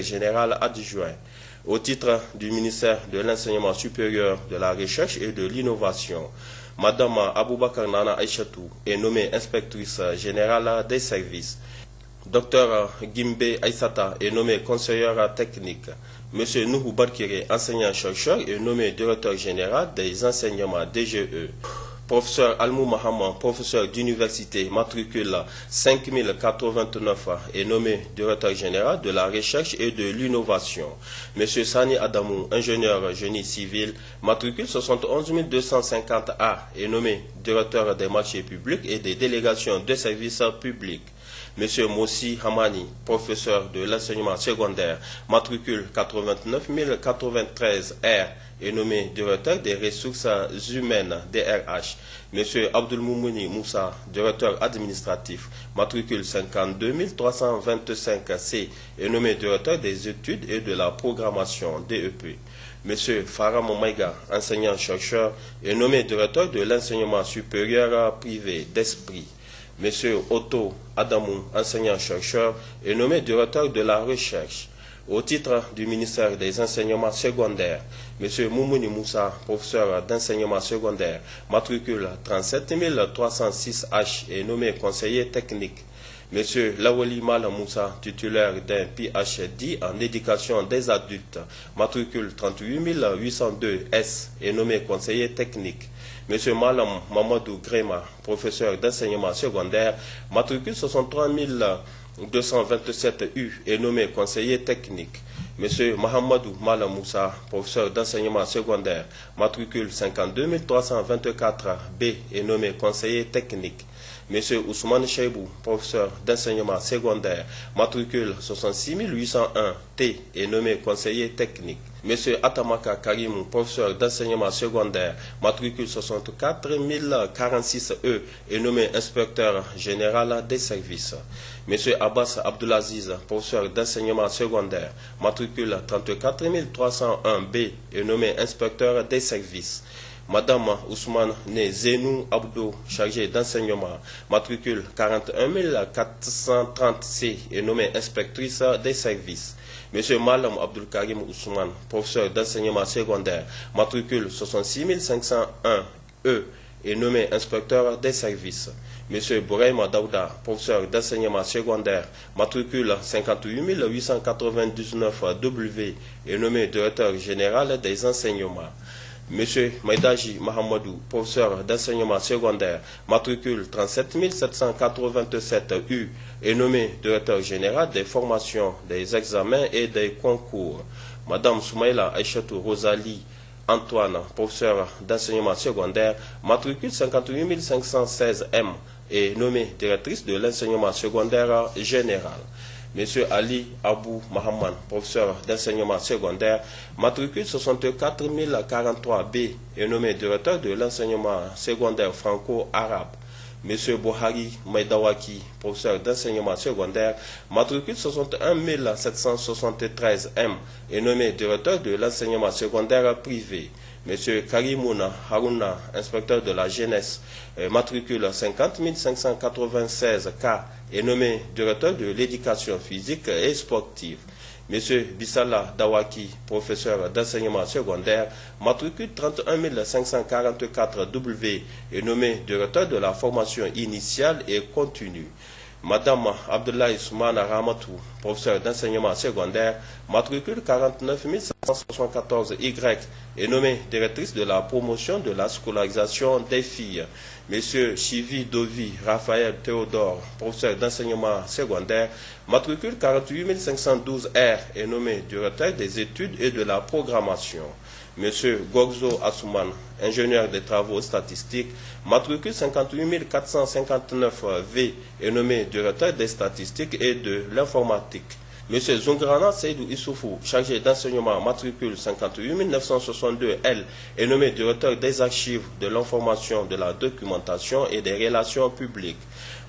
général adjoint. Au titre du ministère de l'Enseignement supérieur, de la Recherche et de l'Innovation, Madame Aboubakar Nana Aïchatou est nommée inspectrice générale des services. Dr Gimbe Aïssata est nommé conseillère technique. Monsieur Nuhu Barkire, enseignant-chercheur, est nommé directeur général des enseignements DGE. Professeur Almou Mahaman, professeur d'université, matricule 5089, est nommé directeur général de la recherche et de l'innovation. Monsieur Sani Adamou, ingénieur génie civil, matricule 71 250A, est nommé directeur des marchés publics et des délégations de services publics. Monsieur Mossi Hamani, professeur de l'enseignement secondaire, matricule 89 093R, est nommé directeur des ressources humaines DRH. Monsieur Abdul Moumouni Moussa, directeur administratif, matricule 52 325C, est nommé directeur des études et de la programmation DEP. Monsieur Farah Momaïga, enseignant-chercheur, est nommé directeur de l'enseignement supérieur privé d'Esprit. Monsieur Otto Adamou, enseignant-chercheur, est nommé directeur de la recherche. Au titre du ministère des enseignements secondaires, Monsieur Moumouni Moussa, professeur d'enseignement secondaire, matricule 37 306H, est nommé conseiller technique. Monsieur Lawali Mala Moussa, titulaire d'un PhD en éducation des adultes, matricule 38 802S, est nommé conseiller technique. Monsieur Malam Mamadou Grema, professeur d'enseignement secondaire, matricule 63 227U, est nommé conseiller technique. Monsieur Mahamadou Malam Moussa, professeur d'enseignement secondaire, matricule 52 324B, est nommé conseiller technique. Monsieur Ousmane Cheibou, professeur d'enseignement secondaire, matricule 66 801T, est nommé conseiller technique. Monsieur Atamaka Karimou, professeur d'enseignement secondaire, matricule 64 046E, est nommé inspecteur général des services. Monsieur Abbas Abdulaziz, professeur d'enseignement secondaire, matricule 34 301B, est nommé inspecteur des services. Madame Ousmane Zenou Abdou, chargée d'enseignement, matricule 41 430C, est nommée inspectrice des services. Monsieur Malam Abdul Karim Ousmane, professeur d'enseignement secondaire, matricule 66 501E, est nommé inspecteur des services. Monsieur Bouraïma Daouda, professeur d'enseignement secondaire, matricule 58 899W, est nommé directeur général des enseignements. Monsieur Maïdaji Mahamadou, professeur d'enseignement secondaire, matricule 37 787U, est nommé directeur général des formations, des examens et des concours. Madame Soumaïla Aïchatou Rosalie Antoine, professeur d'enseignement secondaire, matricule 58 516M, est nommée directrice de l'enseignement secondaire général. Monsieur Ali Abou Mahaman, professeur d'enseignement secondaire, matricule 64 043B, est nommé directeur de l'enseignement secondaire franco-arabe. Monsieur Bohari Maïdawaki, professeur d'enseignement secondaire, matricule 61 773M, est nommé directeur de l'enseignement secondaire privé. Monsieur Karimouna Harouna, inspecteur de la jeunesse, matricule 50 596K, est nommé directeur de l'éducation physique et sportive. Monsieur Bissala Dawaki, professeur d'enseignement secondaire, matricule 31 544W, est nommé directeur de la formation initiale et continue. Madame Abdoulaye Soumana Ramatou, professeur d'enseignement secondaire, matricule 49 774Y, est nommée directrice de la promotion de la scolarisation des filles. Monsieur Chivi Dovi Raphaël Théodore, professeur d'enseignement secondaire, matricule 48 512R, est nommé directeur des études et de la programmation. Monsieur Gorzo Assouman, ingénieur des travaux statistiques, matricule 58 459V, est nommé directeur des statistiques et de l'informatique. Monsieur Zungrana Seydou Issoufou, chargé d'enseignement, matricule 58 962L, est nommé directeur des archives, de l'information, de la documentation et des relations publiques.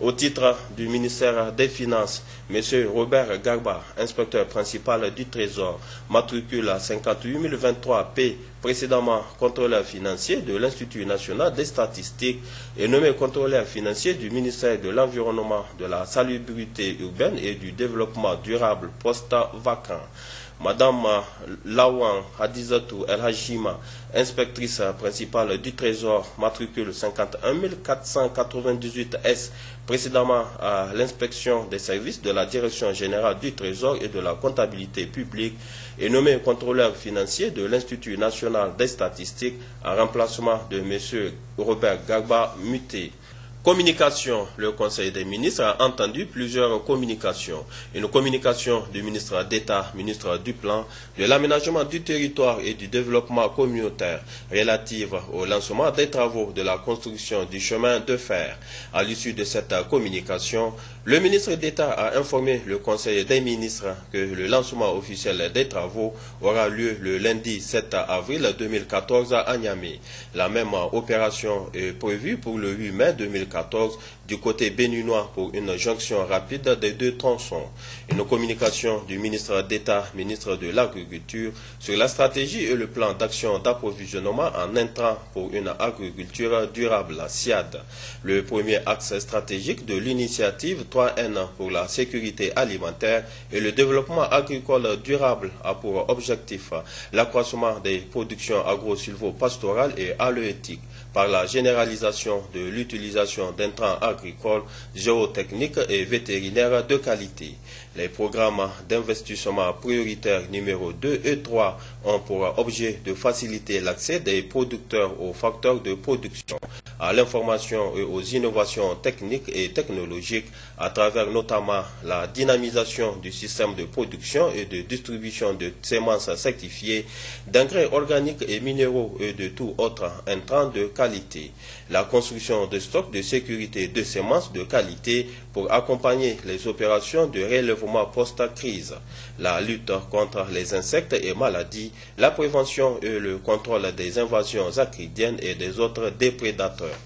Au titre du ministère des Finances, Monsieur Robert Garba, inspecteur principal du Trésor, matricule 58 023P, précédemment contrôleur financier de l'Institut national des statistiques, est nommé contrôleur financier du ministère de l'Environnement, de la Salubrité urbaine et du Développement durable postes vacants. Madame Lawan Hadizatou El Hajima, inspectrice principale du Trésor, matricule 51 498S, précédemment à l'inspection des services de la Direction générale du Trésor et de la comptabilité publique, est nommée contrôleur financier de l'Institut national des statistiques en remplacement de M. Robert Garba Muté. Communication. Le Conseil des ministres a entendu plusieurs communications. Une communication du ministre d'État, ministre du Plan, de l'Aménagement du territoire et du développement communautaire relative au lancement des travaux de la construction du chemin de fer. À l'issue de cette communication, le ministre d'État a informé le Conseil des ministres que le lancement officiel des travaux aura lieu le lundi 7 avril 2014 à Niamey. La même opération est prévue pour le 8 mai 2014 du côté béninois pour une jonction rapide des deux tronçons. Une communication du ministre d'État, ministre de l'Agriculture, sur la stratégie et le plan d'action d'approvisionnement en intrants pour une agriculture durable, SIAD. Le premier axe stratégique de l'initiative 3N pour la sécurité alimentaire et le développement agricole durable a pour objectif l'accroissement des productions agro-silvo-pastorales et halieutiques par la généralisation de l'utilisation d'intrants agricoles, géotechniques et vétérinaires de qualité. Les programmes d'investissement prioritaires numéro 2 et 3 ont pour objet de faciliter l'accès des producteurs aux facteurs de production, à l'information et aux innovations techniques et technologiques à travers notamment la dynamisation du système de production et de distribution de semences certifiées, d'engrais organiques et minéraux et de tout autre intrant de qualité. La construction de stocks de sécurité de semences de qualité pour accompagner les opérations de relèvement post-crise, la lutte contre les insectes et maladies, la prévention et le contrôle des invasions acridiennes et des autres déprédateurs.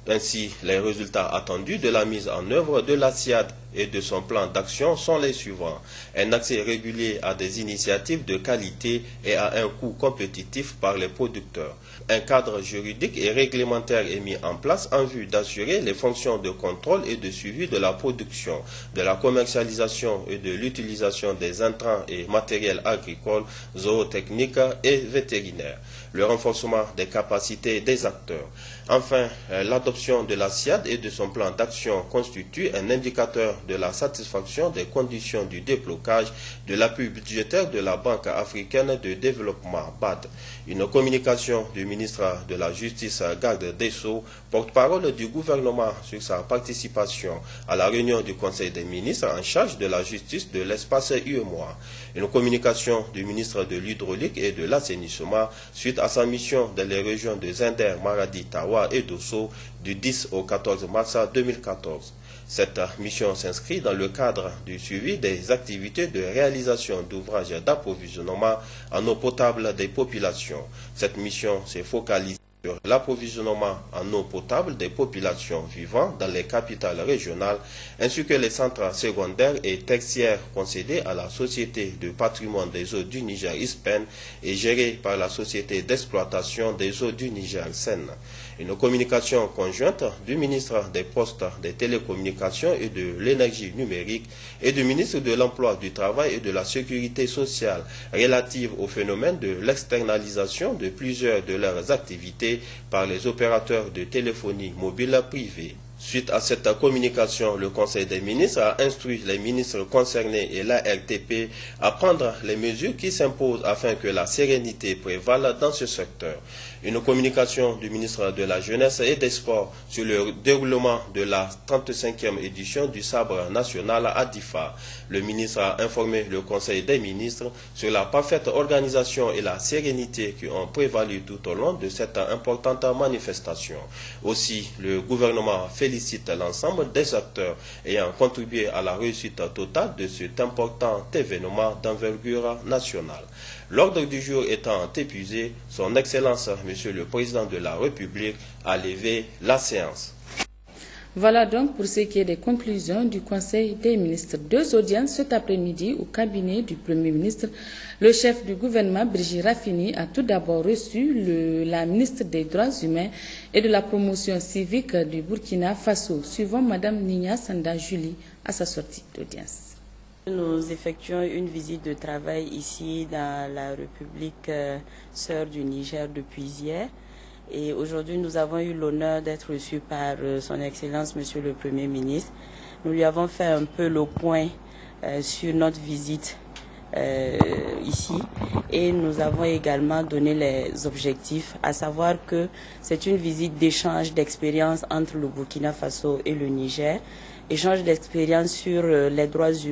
Ainsi, les résultats attendus de la mise en œuvre de la SIAD et de son plan d'action sont les suivants. Un accès régulier à des initiatives de qualité et à un coût compétitif par les producteurs. Un cadre juridique et réglementaire est mis en place en vue d'assurer les fonctions de contrôle et de suivi de la production, de la commercialisation et de l'utilisation des intrants et matériels agricoles, zootechniques et vétérinaires. Le renforcement des capacités des acteurs. Enfin, l'adoption de la SIAD et de son plan d'action constitue un indicateur de la satisfaction des conditions du déblocage de l'appui budgétaire de la Banque africaine de développement BAD. Une communication du ministre de la Justice, Garde des Sceaux, porte-parole du gouvernement sur sa participation à la réunion du Conseil des ministres en charge de la justice de l'espace UEMOA. Une communication du ministre de l'Hydraulique et de l'Assainissement suite à sa mission dans les régions de Zinder, Maradi, Tawa et Dosso du 10 au 14 mars 2014. Cette mission s'inscrit dans le cadre du suivi des activités de réalisation d'ouvrages d'approvisionnement en eau potable des populations. Cette mission s'est focalisée sur l'approvisionnement en eau potable des populations vivant dans les capitales régionales ainsi que les centres secondaires et tertiaires concédés à la Société de patrimoine des eaux du Niger ISPEN et gérés par la Société d'exploitation des eaux du Niger SEN. Une communication conjointe du ministre des Postes, des Télécommunications et de l'Énergie numérique et du ministre de l'Emploi, du Travail et de la Sécurité sociale relative au phénomène de l'externalisation de plusieurs de leurs activités par les opérateurs de téléphonie mobile privée. Suite à cette communication, le Conseil des ministres a instruit les ministres concernés et l'ARTP à prendre les mesures qui s'imposent afin que la sérénité prévale dans ce secteur. Une communication du ministre de la Jeunesse et des Sports sur le déroulement de la 35e édition du Sabre national à Difa. Le ministre a informé le Conseil des ministres sur la parfaite organisation et la sérénité qui ont prévalu tout au long de cette importante manifestation. Aussi, le gouvernement félicite l'ensemble des acteurs ayant contribué à la réussite totale de cet important événement d'envergure nationale. L'ordre du jour étant épuisé, son Excellence, Monsieur le Président de la République, a levé la séance. Voilà donc pour ce qui est des conclusions du Conseil des ministres. Deux audiences cet après-midi au cabinet du Premier ministre. Le chef du gouvernement, Brigitte Raffini, a tout d'abord reçu la ministre des Droits humains et de la promotion civique du Burkina Faso, suivant Mme Nina Sanda Julie à sa sortie d'audience. Nous effectuons une visite de travail ici dans la République sœur du Niger depuis hier. Et aujourd'hui, nous avons eu l'honneur d'être reçus par son Excellence, Monsieur le Premier ministre. Nous lui avons fait un peu le point sur notre visite ici et nous avons également donné les objectifs, à savoir que c'est une visite d'échange d'expérience entre le Burkina Faso et le Niger, échange d'expérience sur les droits humains.